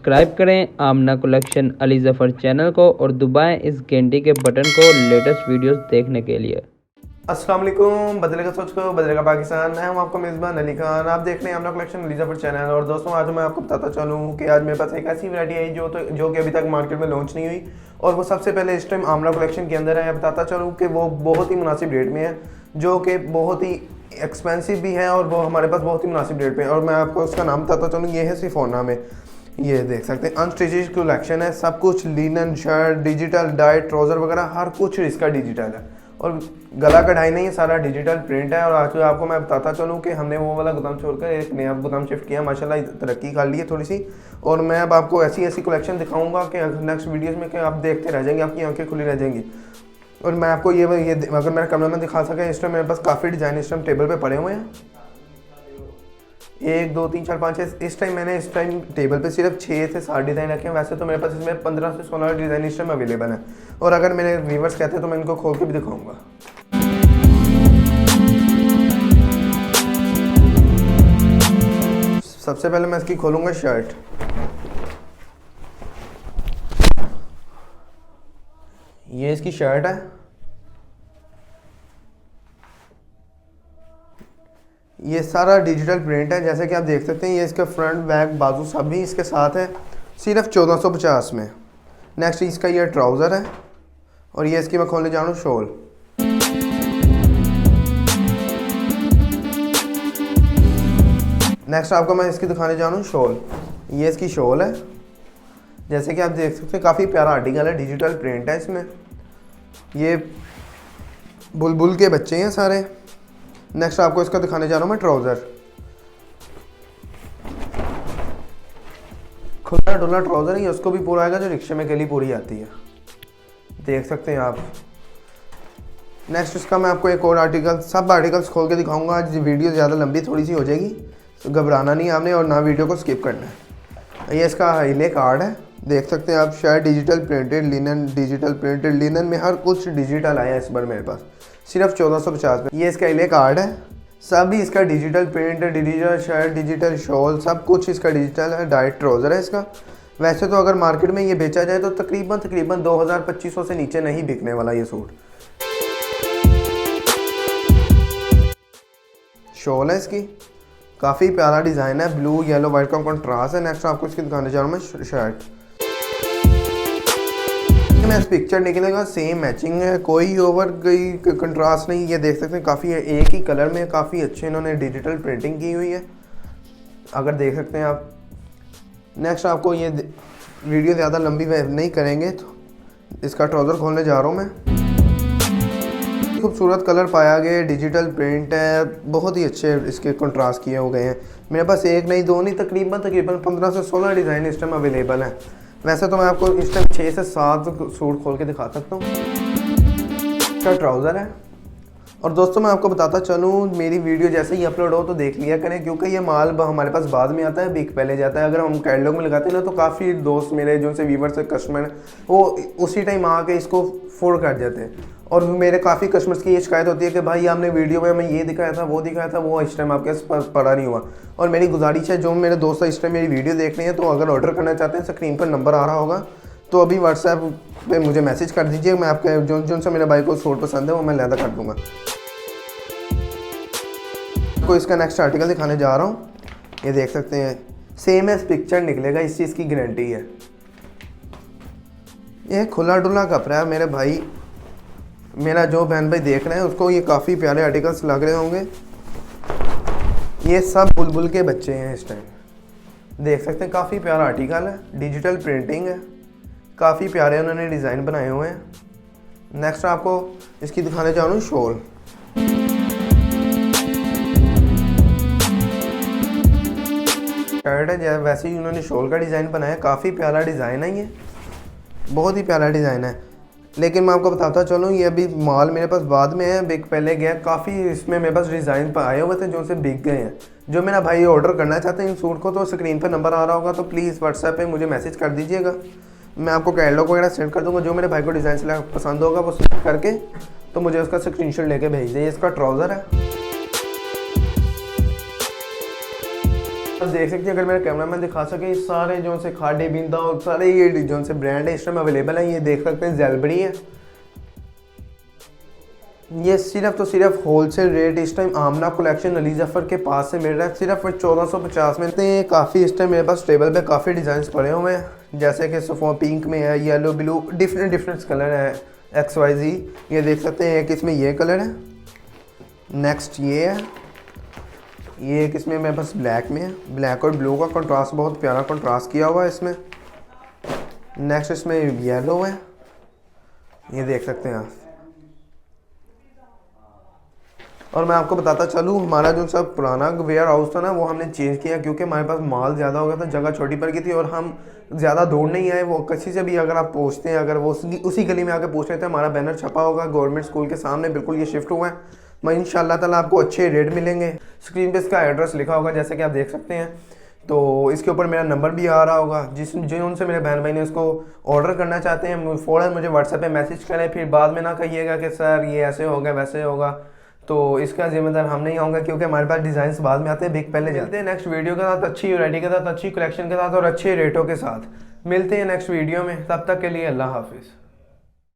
Subscribe करें आमना collection Ali Zafar channel को और दबाएं इस घंटी के बटन को लेटेस्ट वीडियोस देखने के लिए। अस्सलाम वालेकुम, बदलेगा सोच को बदलेगा पाकिस्तान। मैं हूं आपका मेज़बान अली खान। आप देख रहे हैं आमना कलेक्शन अली ज़फ़र चैनल। और दोस्तों आज मैं आपको बताता चलूं कि आज मेरे पास एक ऐसी वैरायटी आई जो कि अभी तक मार्केट में लॉन्च नहीं हुई और वो सबसे पहले इस टाइम आमना कलेक्शन के अंदर है। बताता चलूँ कि वो बहुत ही मुनासिब रेट में है, जो कि बहुत ही एक्सपेंसिव भी है और वो हमारे पास बहुत ही मुनासिब रेट पे है। और मैं आपको उसका नाम बताता चलूँ, ये है सिफोना में। ये देख सकते हैं अनस्टिचेड कलेक्शन है, सब कुछ linen, shirt, digital diet, trouser वगैरह हर कुछ इसका डिजिटल है और गला कढ़ाई नहीं है, सारा डिजिटल प्रिंट है। और आज आपको मैं बताता चलूँ कि हमने वो वाला गोदाम छोड़कर एक नया गोदाम शिफ्ट किया, माशाल्लाह तरक्की कर ली है थोड़ी सी। और मैं अब आपको ऐसी ऐसी कलेक्शन दिखाऊंगा कि नेक्स्ट वीडियोस में कि आप देखते रह जाएंगे, आपकी आंखें खुली रह जाएंगी। और मैं आपको ये अगर मेरा कैमरा में दिखा सकें, इस टाइम मेरे पास काफ़ी डिज़ाइन इस टाइम टेबल पे पड़े हुए हैं। 1 2 3 4 5 6 इस टाइम मैंने इस टाइम टेबल पे सिर्फ 6 से 7 डिज़ाइन रखे हैं। वैसे तो मेरे पास इसमें 15 से 16 डिज़ाइन इस टाइम अवेलेबल हैं। और अगर मेरे व्यूअर्स कहते हैं तो मैं इनको खोल के भी दिखाऊंगा। सबसे पहले मैं इसकी खोलूंगा शर्ट। ये इसकी शर्ट है। ये सारा डिजिटल प्रिंट है, जैसे कि आप देख सकते हैं। ये इसका फ्रंट बैक बाजू सब भी इसके साथ है, सिर्फ 1450 में। नेक्स्ट इसका ये ट्राउज़र है और ये इसकी मैं खोलने जा रहा हूँ शॉल। नेक्स्ट आपको मैं इसकी दिखाने जा रहा हूँ शॉल। ये इसकी शॉल है, जैसे कि आप देख सकते हैं काफ़ी प्यारा आर्टिकल है, डिजिटल प्रिंट है इसमें। ये बुलबुल के बच्चे हैं सारे। नेक्स्ट आपको इसका दिखाने जा रहा हूँ मैं ट्राउज़र। खुला डुला ट्राउज़र है, उसको भी पूरा आएगा जो रिक्शे में के लिए पूरी आती है, देख सकते हैं आप। नेक्स्ट इसका मैं आपको एक और आर्टिकल, सब आर्टिकल्स खोल के दिखाऊंगा। आज वीडियो ज़्यादा लंबी थोड़ी सी हो जाएगी, तो घबराना नहीं आपने और ना वीडियो को स्किप करना है। ये इसका हाईले कार्ड है, देख सकते हैं आप। Shirt digital printed, linen digital printed, linen में हर कुछ डिजिटल आया है इस बार मेरे पास, सिर्फ 1450 में। ये इसका हाईले कार्ड है, सब भी इसका digital print, digital shirt, digital shawl, सब कुछ इसका डिजिटल है। डाइट ट्राउज़र है इसका। वैसे तो अगर मार्केट में ये बेचा जाए तो तकरीबन 2000-2500 से नीचे नहीं बिकने वाला ये सूट। शॉल है इसकी, काफ़ी प्यारा डिज़ाइन है, ब्लू येलो वाइट का कॉन्ट्रास्ट है। नेक्स्ट आपको इसकी दिखाने जा रहा हूँ मैं शर्ट। मैं इस पिक्चर निकलेगा सेम मैचिंग है, कोई ओवर कोई कंट्रास्ट नहीं। ये देख सकते हैं काफ़ी एक ही कलर में काफ़ी अच्छे इन्होंने डिजिटल प्रिंटिंग की हुई है, अगर देख सकते हैं आप। नेक्स्ट आपको ये वीडियो ज़्यादा लंबी नहीं करेंगे तो इसका ट्राउज़र खोलने जा रहा हूँ मैं। खूबसूरत कलर पाया गया, डिजिटल प्रिंट है, बहुत ही अच्छे इसके कंट्रास्ट किए हो गए हैं। मेरे पास एक नहीं दो नहीं तकरीबन 15 से 16 डिज़ाइन इस टाइम अवेलेबल हैं। वैसे तो मैं आपको इस टाइम 6 से 7 सूट खोल के दिखा सकता हूँ। इसका ट्राउज़र है। और दोस्तों मैं आपको बताता चलूँ, मेरी वीडियो जैसे ही अपलोड हो तो देख लिया करें, क्योंकि ये माल हमारे पास बाद में आता है, बिक पहले जाता है। अगर हम कैटलॉग में लगाते हैं ना तो काफ़ी दोस्त मेरे जो से व्यूवर्स से कस्टमर वो उसी टाइम आके इसको फोड़ कर जाते हैं। और मेरे काफ़ी कस्टमर्स की ये शिकायत होती है कि भाई आपने वीडियो में हमें ये दिखाया था, वो दिखाया था, वो इस टाइम आपके पास पड़ा नहीं हुआ। और मेरी गुजारिश है, जो मेरे दोस्त इस टाइम मेरी वीडियो देख रहे हैं तो अगर ऑर्डर करना चाहते हैं, स्क्रीन पर नंबर आ रहा होगा, तो अभी व्हाट्सएप पे मुझे मैसेज कर दीजिए। मैं आपके जो सा मेरे भाई को सूट पसंद है वो मैं लैदा कर दूँगा। आपको इसका नेक्स्ट आर्टिकल दिखाने जा रहा हूँ। ये देख सकते हैं सेम एज पिक्चर निकलेगा, इस चीज़ की गारंटी है। ये खुला डुला कपड़ा है मेरे भाई, मेरा जो बहन भाई देख रहे हैं उसको ये काफ़ी प्यारे आर्टिकल्स लग रहे होंगे। ये सब बुलबुल के बच्चे हैं इस टाइम, देख सकते हैं काफ़ी प्यारा आर्टिकल है, डिजिटल प्रिंटिंग है, काफ़ी प्यारे उन्होंने डिज़ाइन बनाए हुए हैं। नेक्स्ट आपको इसकी दिखाने जा रहा हूँ शॉल। शर्ट है, वैसे ही उन्होंने शॉल का डिज़ाइन बनाया, काफ़ी प्यारा डिज़ाइन है, ये बहुत ही प्यारा डिज़ाइन है। लेकिन मैं आपको बताता चलूँ, ये अभी माल मेरे पास बाद में है, बिक पहले गया। काफ़ी इसमें मेरे पास डिज़ाइन आए हुए थे जो से बिक गए हैं। जो मेरा भाई ऑर्डर करना चाहते हैं इन सूट को, तो स्क्रीन पर नंबर आ रहा होगा, तो प्लीज़ व्हाट्सएप पे मुझे मैसेज कर दीजिएगा। मैं आपको कैटलॉग वगैरह सेंड कर दूँगा। जो मेरे भाई को डिज़ाइन पसंद होगा वो सेलेक्ट करके तो मुझे उसका स्क्रीनशॉट लेके भेज दीजिए। इसका ट्राउज़र है, आप देख सकते हैं, अगर मेरा कैमरा मैन दिखा सके, सारे जो से खाडी बिंदा और सारे ये जो से ब्रांड है इस टाइम अवेलेबल है। ये देख सकते हैं जेलबरी है, ये सिर्फ तो सिर्फ होलसेल रेट इस टाइम आमना कलेक्शन अली जफ़र के पास से मिल रहा है, सिर्फ 1450 में। तो काफ़ी इस टाइम मेरे पास टेबल पे काफ़ी डिज़ाइन पड़े हुए हैं, जैसे कि सफ़ो पिंक में है, येलो ब्लू, डिफरेंट कलर है, XYZ। ये देख सकते हैं, एक इसमें ये कलर है, नेक्स्ट ये है, ये एक इसमें मेरे पास ब्लैक में है, ब्लैक और ब्लू का कंट्रास्ट बहुत प्यारा कंट्रास्ट किया हुआ है इसमें। नेक्स्ट इसमें येलो है, ये देख सकते हैं आप। और मैं आपको बताता चलूँ, हमारा जो सब पुराना वेयर हाउस था ना, वो हमने चेंज किया क्योंकि हमारे पास माल ज़्यादा हो गया था, जगह छोटी पड़ गई थी और हम ज़्यादा दौड़ नहीं आए। वो किसी से भी अगर आप पूछते हैं, अगर वो उसी गली में आके पूछ रहे थे, हमारा बैनर छपा होगा गवर्नमेंट स्कूल के सामने, बिल्कुल ये शिफ्ट हुआ है। मैं इंशाल्लाह ताला आपको अच्छे रेट मिलेंगे। स्क्रीन पे इसका एड्रेस लिखा होगा, जैसे कि आप देख सकते हैं। तो इसके ऊपर मेरा नंबर भी आ रहा होगा, जिनसे मेरे बहन भाई ने इसको ऑर्डर करना चाहते हैं, फ़ौरन मुझे व्हाट्सएप पे मैसेज करें। फिर बाद में ना कहिएगा कि सर ये ऐसे होगा वैसे होगा, तो इसका जिम्मेदार हम नहीं होंगे, क्योंकि हमारे पास डिज़ाइंस बाद में आते हैं, बिग पहले जाते हैं। नेक्स्ट वीडियो के साथ, अच्छी वैरायटी के साथ, अच्छी कलेक्शन के साथ और अच्छे रेटों के साथ मिलते हैं नेक्स्ट वीडियो में। तब तक के लिए अल्लाह हाफिज़।